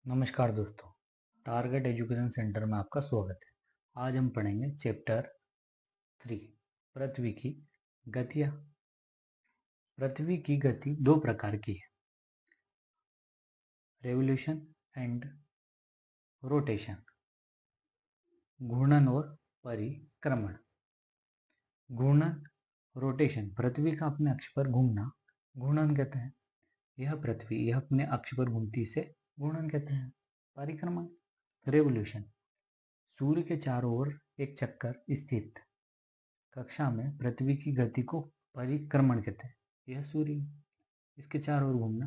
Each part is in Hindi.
नमस्कार दोस्तों, टारगेट एजुकेशन सेंटर में आपका स्वागत है। आज हम पढ़ेंगे चैप्टर 3 पृथ्वी की गतियाँ। पृथ्वी की गति दो प्रकार की है, रेवोल्यूशन एंड रोटेशन, घूर्णन और परिक्रमण। घूर्णन, रोटेशन, पृथ्वी का अपने अक्ष पर घूमना घूर्णन कहते हैं। यह अपने अक्ष पर घूमती, इसे घूर्णन कहते हैं। परिक्रमण, रेवोल्यूशन, सूर्य के चारों ओर एक चक्कर स्थित कक्षा में पृथ्वी की गति को परिक्रमण कहते हैं। यह सूर्य, इसके चारों ओर घूमना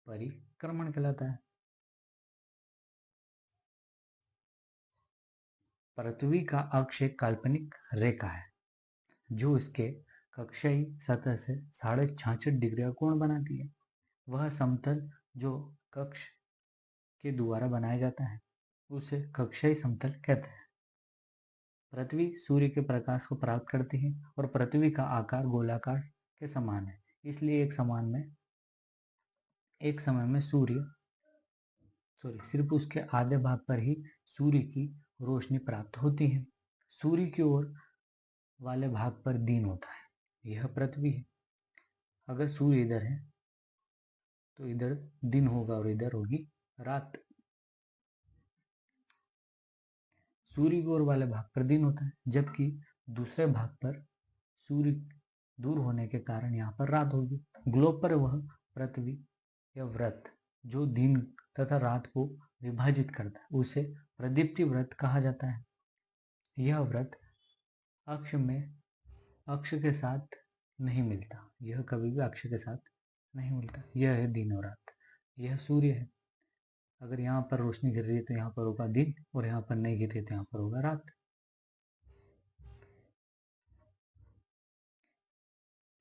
परिक्रमण कहलाता है। पृथ्वी का अक्ष एक काल्पनिक रेखा है जो इसके कक्षीय सतह से 66.5 डिग्री का कोण बनाती है। वह समतल जो कक्ष के द्वारा बनाया जाता है उसे कक्षीय समतल कहते हैं। पृथ्वी सूर्य के प्रकाश को प्राप्त करती है और पृथ्वी का आकार गोलाकार के समान है, इसलिए एक समय में सिर्फ उसके आधे भाग पर ही सूर्य की रोशनी प्राप्त होती है। सूर्य की ओर वाले भाग पर दिन होता है, यह पृथ्वी है। अगर सूर्य इधर है तो इधर दिन होगा और इधर होगी रात। सूर्य की ओर वाले भाग पर दिन होता है, जबकि दूसरे भाग पर सूर्य दूर होने के कारण यहाँ पर रात होगी। ग्लोब पर वह पृथ्वी या वृत्त जो दिन तथा रात को विभाजित करता है उसे प्रदीप्ति वृत्त कहा जाता है। यह वृत्त अक्ष के साथ नहीं मिलता, यह कभी भी अक्ष के साथ नहीं मिलता। यह है दिन और रात, यह सूर्य है। अगर यहाँ पर रोशनी गिर रही है तो यहाँ पर होगा दिन, और यहाँ पर नहीं गिर रही तो यहाँ पर होगा रात।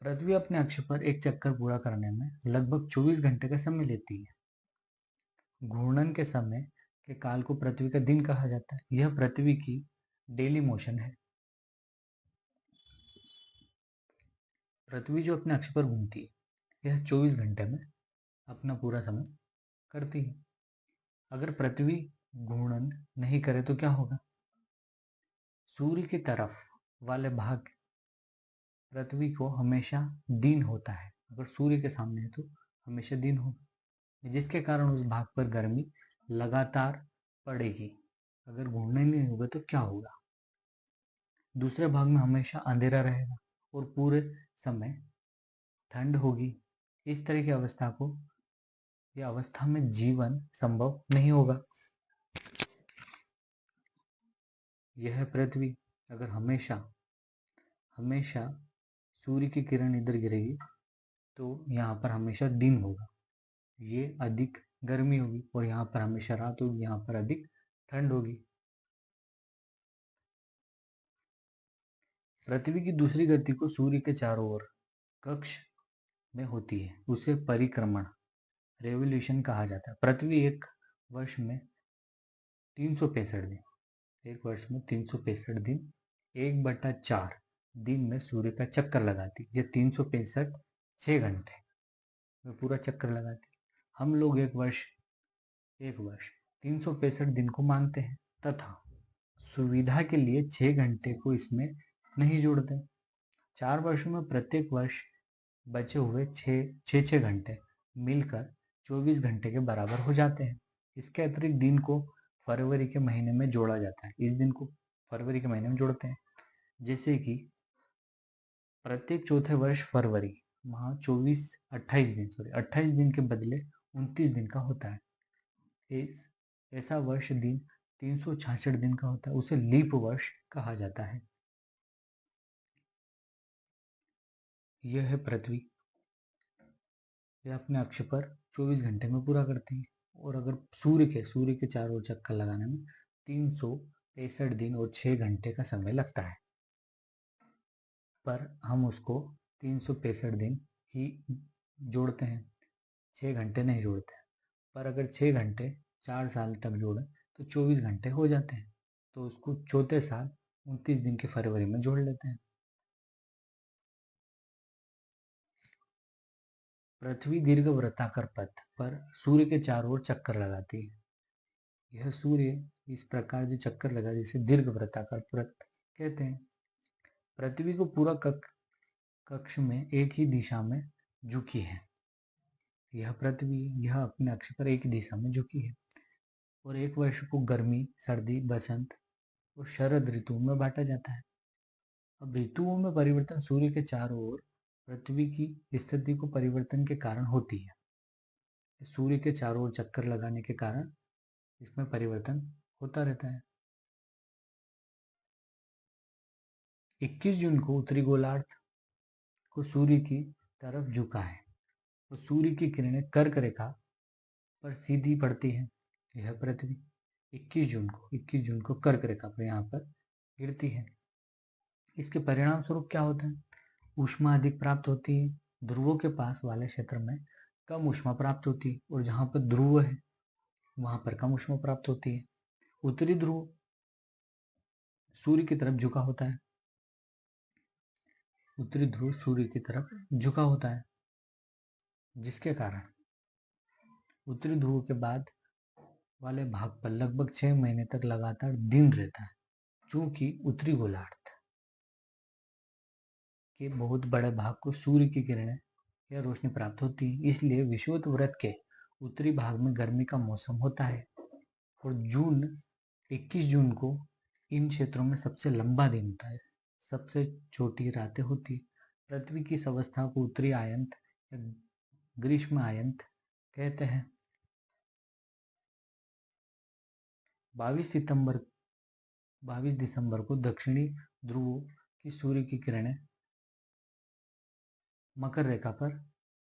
पृथ्वी अपने अक्ष पर एक चक्कर पूरा करने में लगभग 24 घंटे का समय लेती है। घूर्णन के समय के काल को पृथ्वी का दिन कहा जाता है। यह पृथ्वी की डेली मोशन है। पृथ्वी जो अपने अक्ष पर घूमती है यह 24 घंटे में अपना पूरा समय करती है। अगर पृथ्वी घूर्णन नहीं करे तो क्या होगा? सूर्य की तरफ वाले भाग पृथ्वी को हमेशा दिन होता है। अगर सूर्य के सामने है तो हमेशा दिन होगा, जिसके कारण उस भाग पर गर्मी लगातार पड़ेगी। अगर घूर्णन नहीं होगा तो क्या होगा? दूसरे भाग में हमेशा अंधेरा रहेगा और पूरे समय ठंड होगी। इस तरह की अवस्था में जीवन संभव नहीं होगा। यह है पृथ्वी। अगर हमेशा सूर्य की किरण इधर गिरेगी तो यहाँ पर हमेशा दिन होगा, ये अधिक गर्मी होगी, और यहाँ पर हमेशा रात होगी, यहाँ पर अधिक ठंड होगी। पृथ्वी की दूसरी गति को सूर्य के चारों ओर कक्ष में होती है उसे परिक्रमण, रेवोल्यूशन कहा जाता है। पृथ्वी एक वर्ष में 365 दिन, 1/4 दिन में सूर्य का चक्कर लगाती। ये 365 6 घंटे में पूरा चक्कर लगाती। हम लोग एक वर्ष 365 दिन को मानते हैं तथा सुविधा के लिए 6 घंटे को इसमें नहीं जोड़ते। 4 वर्षों में प्रत्येक वर्ष बचे हुए 6 घंटे मिलकर 24 घंटे के बराबर हो जाते हैं। इसके अतिरिक्त दिन को फरवरी के महीने में जोड़ा जाता है। इस दिन को फरवरी के महीने में जोड़ते हैं, जैसे कि प्रत्येक चौथे वर्ष फरवरी माह 28 दिन के बदले 29 दिन का होता है। ऐसा वर्ष दिन 366 दिन का होता है, उसे लीप वर्ष कहा जाता है। यह है पृथ्वी, यह अपने अक्ष पर 24 घंटे में पूरा करती है। और अगर सूर्य के चारों ओर चक्कर लगाने में 365 दिन और 6 घंटे का समय लगता है, पर हम उसको 365 दिन ही जोड़ते हैं, 6 घंटे नहीं जोड़ते हैं। पर अगर 6 घंटे 4 साल तक जोड़ें तो 24 घंटे हो जाते हैं, तो उसको चौथे साल 29 दिन के फरवरी में जोड़ लेते हैं। पृथ्वी दीर्घ वृत्ताकार पथ पर सूर्य के चारों ओर चक्कर लगाती है। यह सूर्य इस प्रकार जो चक्कर लगा जिसे दीर्घ वृत्ताकार वृत्त कहते हैं। पृथ्वी को पूरा कक्ष में एक ही दिशा में झुकी है। यह पृथ्वी यह अपने अक्ष पर एक ही दिशा में झुकी है और एक वर्ष को गर्मी, सर्दी, बसंत और शरद ऋतु में बांटा जाता है। अब ऋतुओं में परिवर्तन सूर्य के चारों ओर पृथ्वी की स्थिति को परिवर्तन के कारण होती है। सूर्य के चारों ओर चक्कर लगाने के कारण इसमें परिवर्तन होता रहता है। 21 जून को उत्तरी गोलार्ध को सूर्य की तरफ झुका है और सूर्य की किरणें कर्क रेखा पर सीधी पड़ती है। यह पृथ्वी 21 जून को कर्क रेखा पर यहाँ पर गिरती है। इसके परिणाम स्वरूप क्या होता है? ऊष्मा अधिक प्राप्त होती है। ध्रुवों के पास वाले क्षेत्र में कम ऊष्मा प्राप्त होती है और जहाँ पर ध्रुव है वहां पर कम ऊष्मा प्राप्त होती है। उत्तरी ध्रुव सूर्य की तरफ झुका होता है। उत्तरी ध्रुव सूर्य की तरफ झुका होता है, जिसके कारण उत्तरी ध्रुव के बाद वाले भाग पर लगभग 6 महीने तक लगातार दिन रहता है। चूंकि उत्तरी गोलार्ध के बहुत बड़े भाग को सूर्य की किरणें या रोशनी प्राप्त होती है, इसलिए विषुवत वृत्त के उत्तरी भाग में गर्मी का मौसम होता है और 21 जून को इन क्षेत्रों में सबसे लंबा दिन होता है, सबसे छोटी रातें होती। पृथ्वी की इस अवस्था को उत्तरी आयंत या ग्रीष्म आयंत कहते हैं। 22 दिसंबर को दक्षिणी ध्रुव की सूर्य की किरणें मकर रेखा पर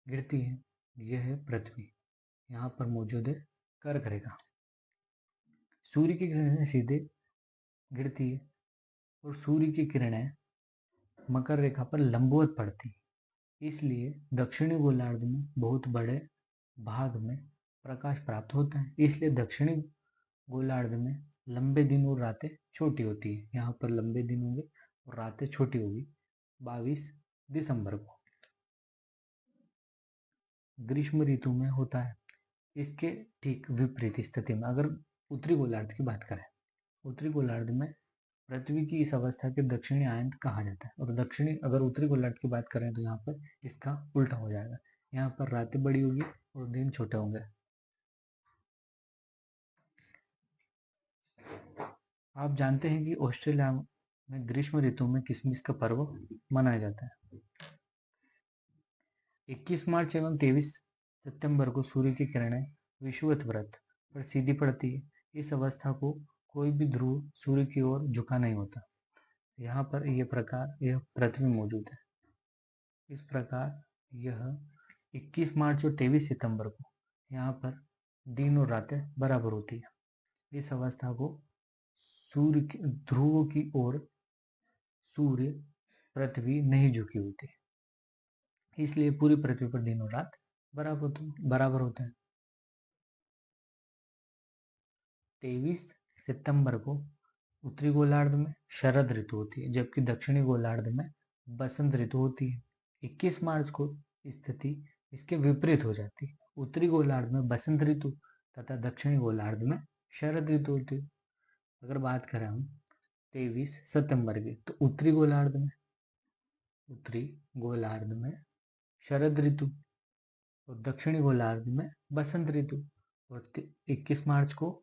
गिरती है। यह है पृथ्वी, यहाँ पर मौजूद है कर्क रेखा। सूर्य की किरणें सीधे गिरती है और सूर्य की किरणें मकर रेखा पर लंबवत पड़ती है, इसलिए दक्षिणी गोलार्ध में बहुत बड़े भाग में प्रकाश प्राप्त होता है। इसलिए दक्षिणी गोलार्ध में लंबे दिन और रातें छोटी होती है। यहाँ पर लंबे दिन होंगे और रातें छोटी होगी। 22 दिसंबर को ग्रीष्म ऋतु में होता है। इसके ठीक विपरीत स्थिति में अगर उत्तरी गोलार्ध की बात करें, उत्तरी गोलार्ध में पृथ्वी की इस अवस्था के दक्षिणी आयंत कहा जाता है और दक्षिणी अगर उत्तरी गोलार्ध की बात करें तो यहाँ पर इसका उल्टा हो जाएगा। यहाँ पर रातें बड़ी होगी और दिन छोटे होंगे। आप जानते हैं कि ऑस्ट्रेलिया में ग्रीष्म ऋतु में किसमिस का पर्व मनाया जाता है। 21 मार्च एवं 23 सितंबर को सूर्य की किरणें विषुवत वृत्त पर सीधी पड़ती है। इस अवस्था को कोई भी ध्रुव सूर्य की ओर झुका नहीं होता। यहाँ पर यह पृथ्वी मौजूद है। इस प्रकार यह 21 मार्च और 23 सितंबर को यहाँ पर दिन और रातें बराबर होती है। इस अवस्था को सूर्य के ध्रुवों की ओर सूर्य पृथ्वी नहीं झुकी होती, इसलिए पूरी पृथ्वी पर दिन और रात बराबर होते हैं। 23 सितंबर को उत्तरी गोलार्ध में शरद ऋतु होती है, जबकि दक्षिणी गोलार्ध में बसंत ऋतु होती है। 21 मार्च को स्थिति इसके विपरीत हो जाती है। उत्तरी गोलार्ध में बसंत ऋतु तथा दक्षिणी गोलार्ध में शरद ऋतु होती है। अगर बात करें हम 23 सितंबर की, तो उत्तरी गोलार्ध में शरद ऋतु और दक्षिणी गोलार्ध में बसंत ऋतु, और 21 मार्च को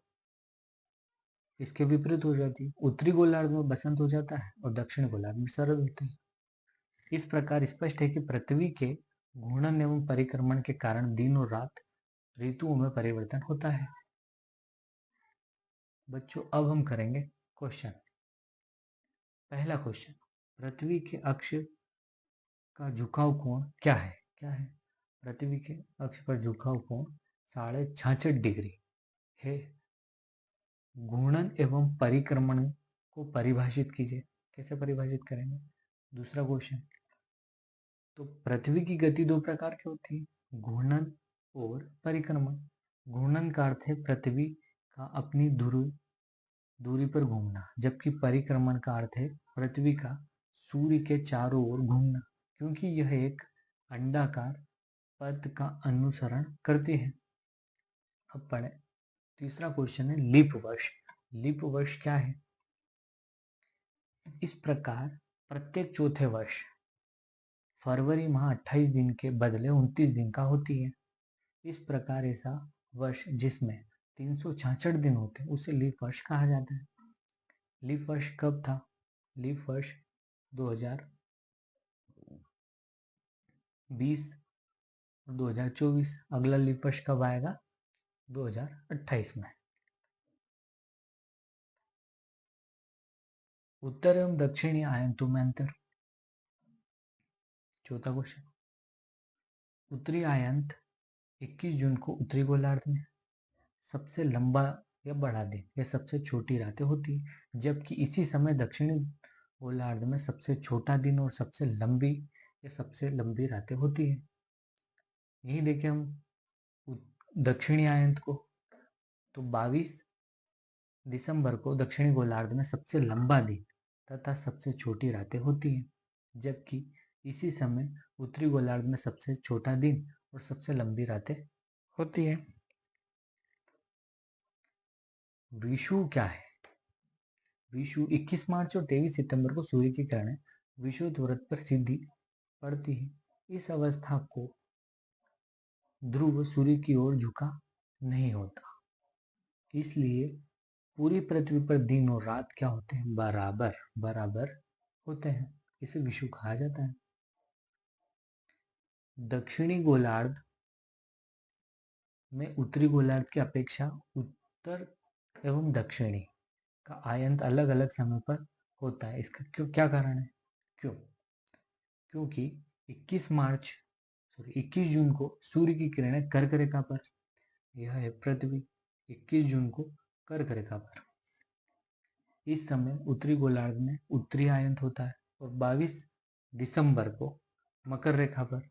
इसके विपरीत हो जाती है। उत्तरी गोलार्ध में बसंत हो जाता है और दक्षिणी गोलार्ध में शरद होती है। इस प्रकार स्पष्ट है कि पृथ्वी के घूर्णन एवं परिक्रमण के कारण दिन और रात ऋतुओं में परिवर्तन होता है। बच्चों, अब हम करेंगे क्वेश्चन। पहला क्वेश्चन, पृथ्वी के अक्ष का झुकाव कोण क्या है? पृथ्वी के अक्ष पर झुकाव कोण 66.5 डिग्री है। घूर्णन एवं परिक्रमण को परिभाषित कीजिए। कैसे परिभाषित करेंगे? दूसरा क्वेश्चन, तो पृथ्वी की गति दो प्रकार की होती है, घूर्णन और परिक्रमण। घूर्णन का अर्थ है पृथ्वी का अपनी दूरी पर घूमना, जबकि परिक्रमण का अर्थ है पृथ्वी का सूर्य के चारों ओर घूमना, क्योंकि यह एक अंडाकार पथ का अनुसरण करती है। अब पढ़ें। तीसरा क्वेश्चन है लीप वर्ष। लीप वर्ष क्या है? इस प्रकार प्रत्येक चौथे वर्ष फरवरी माह 28 दिन के बदले 29 दिन का होती है। इस प्रकार ऐसा वर्ष जिसमें 366 दिन होते हैं उसे लीप वर्ष कहा जाता है। लीप वर्ष कब था? लीप वर्ष 2020 और 2024। अगला लीप वर्ष कब आएगा? 2028 में। उत्तर एवं दक्षिणी आयनों में अंतर। चौथा क्वेश्चन, उत्तरी आयंत 21 जून को उत्तरी गोलार्ध में सबसे लंबा या बड़ा दिन या सबसे छोटी रातें होती है, जबकि इसी समय दक्षिणी गोलार्ध में सबसे छोटा दिन और सबसे लंबी या सबसे लंबी रातें होती है। यही देखें हम दक्षिणी आयंत को, तो 22 दिसंबर को दक्षिणी गोलार्ध में सबसे लंबा दिन तथा सबसे छोटी रातें होती हैं, जबकि इसी समय उत्तरी गोलार्ध में सबसे छोटा दिन और सबसे लंबी रातें होती है। विषुव क्या है? विषुव 21 मार्च और 23 सितंबर को सूर्य की किरणें विषुवत व्रत पर सीधी पड़ती है। इस अवस्था को ध्रुव सूर्य की ओर झुका नहीं होता, इसलिए पूरी पृथ्वी पर दिन और रात क्या होते हैं? बराबर बराबर होते हैं। इसे विषुव कहा जाता है। दक्षिणी गोलार्ध में उत्तरी गोलार्ध की अपेक्षा उत्तर एवं दक्षिणी का आयंत अलग अलग समय पर होता है। इसका क्या कारण है? क्योंकि 21 जून को सूर्य की किरणें कर्क रेखा पर, यह है पृथ्वी, 21 जून को कर्क रेखा पर, इस समय उत्तरी गोलार्ध में उत्तरी आयंत होता है, और 22 दिसंबर को मकर रेखा पर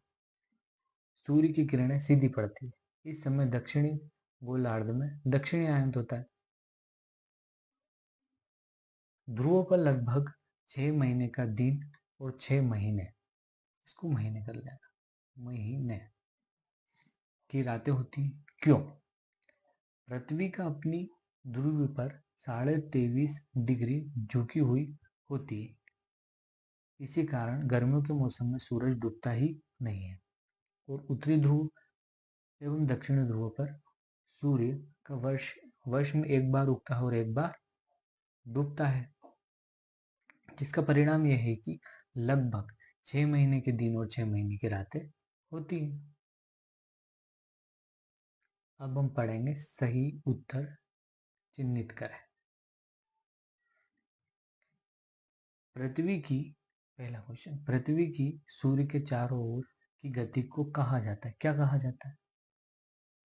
सूर्य की किरणें सीधी पड़ती है, इस समय दक्षिणी गोलार्ध में दक्षिणी आयंत होता है। ध्रुवों पर लगभग 6 महीने का दिन और 6 महीने, इसको महीने कर लेना, महीने की रातें होती हैं। क्यों? पृथ्वी का अपनी ध्रुव पर 23.5 डिग्री झुकी हुई होती है। इसी कारण गर्मियों के मौसम में सूरज डूबता ही नहीं है, और उत्तरी ध्रुव एवं दक्षिणी ध्रुव पर सूर्य का वर्ष में एक बार उगता है और एक बार डूबता है, जिसका परिणाम यह है कि लगभग 6 महीने के दिन और 6 महीने की रातें होती हैं। अब हम पढ़ेंगे सही उत्तर चिन्हित करें। पहला क्वेश्चन, पृथ्वी की सूर्य के चारों ओर की गति को कहा जाता है? क्या कहा जाता है?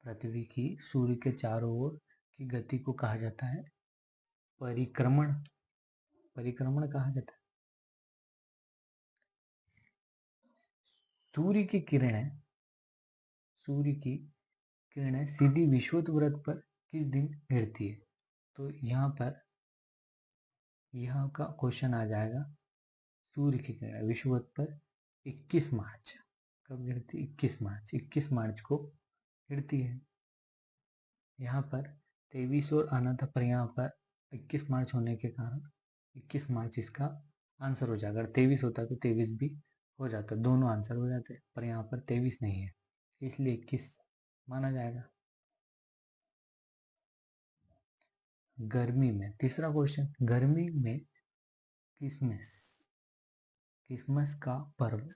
पृथ्वी की सूर्य के चारों ओर की गति को कहा जाता है परिक्रमण। परिक्रमण कहा जाता है। सूर्य की किरणें सीधी विषुवत व्रत पर किस दिन गिरती है? तो यहाँ का क्वेश्चन आ जाएगा, सूर्य की किरणें विषुवत पर 21 मार्च, कब गिरती? 21 मार्च को गिरती है। यहाँ पर 23 और आना था, पर यहाँ पर 21 मार्च होने के कारण 21 मार्च इसका आंसर हो जाएगा। अगर 23 होता तो 23 भी हो जाता, दोनों आंसर हो जाते, पर यहाँ पर 23 नहीं है, इसलिए 21 माना जाएगा। गर्मी में, तीसरा क्वेश्चन, गर्मी में क्रिसमस का पर्व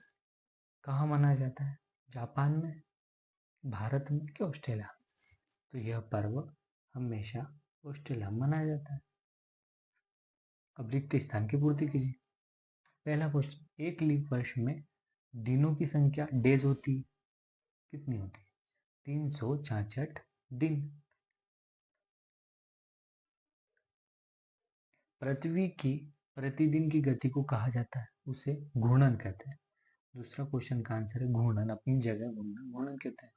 कहाँ मनाया जाता है? जापान में, भारत में कि ऑस्ट्रेलिया? तो यह पर्व हमेशा ऑस्ट्रेलिया में मनाया जाता है। अब रिक्त स्थान की पूर्ति कीजिए। पहला क्वेश्चन, एक लीप वर्ष में दिनों की संख्या डेज होती है, कितनी होती है? 366 दिन। पृथ्वी की प्रतिदिन की गति को कहा जाता है, उसे घूर्णन कहते हैं। दूसरा क्वेश्चन का आंसर है घूर्णन, अपनी जगह घूमना घूर्णन कहते हैं।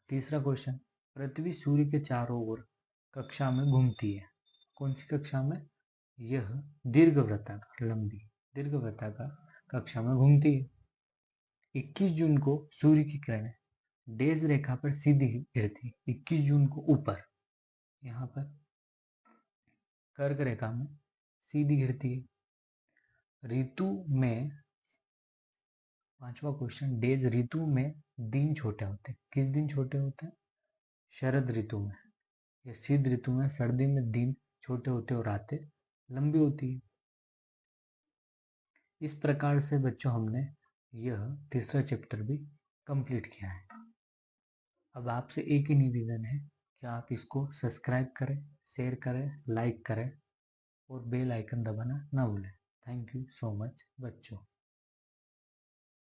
तीसरा क्वेश्चन, पृथ्वी सूर्य के चारों ओर कक्षा में घूमती है, कौन सी कक्षा में? यह दीर्घवृत्ताकार, लंबी दीर्घवृत्ताकार कक्षा में घूमती है। 21 जून को सूर्य की किरणें डेज रेखा पर सीधी गिरती है, 21 जून को ऊपर, यहाँ पर कर्क रेखा में सीधी गिरती है। ऋतु में, पांचवा क्वेश्चन, डेज ऋतु में दिन छोटे होते हैं। किस दिन छोटे होते हैं? शरद ऋतु में या शीत ऋतु में सर्दी में दिन छोटे होते और रातें लंबी होती है। इस प्रकार से बच्चों हमने यह तीसरा चैप्टर भी कंप्लीट किया है। अब आपसे एक ही निवेदन है कि आप इसको सब्सक्राइब करें, शेयर करें, लाइक करें और बेल आइकन दबाना ना भूलें। थैंक यू सो मच बच्चों।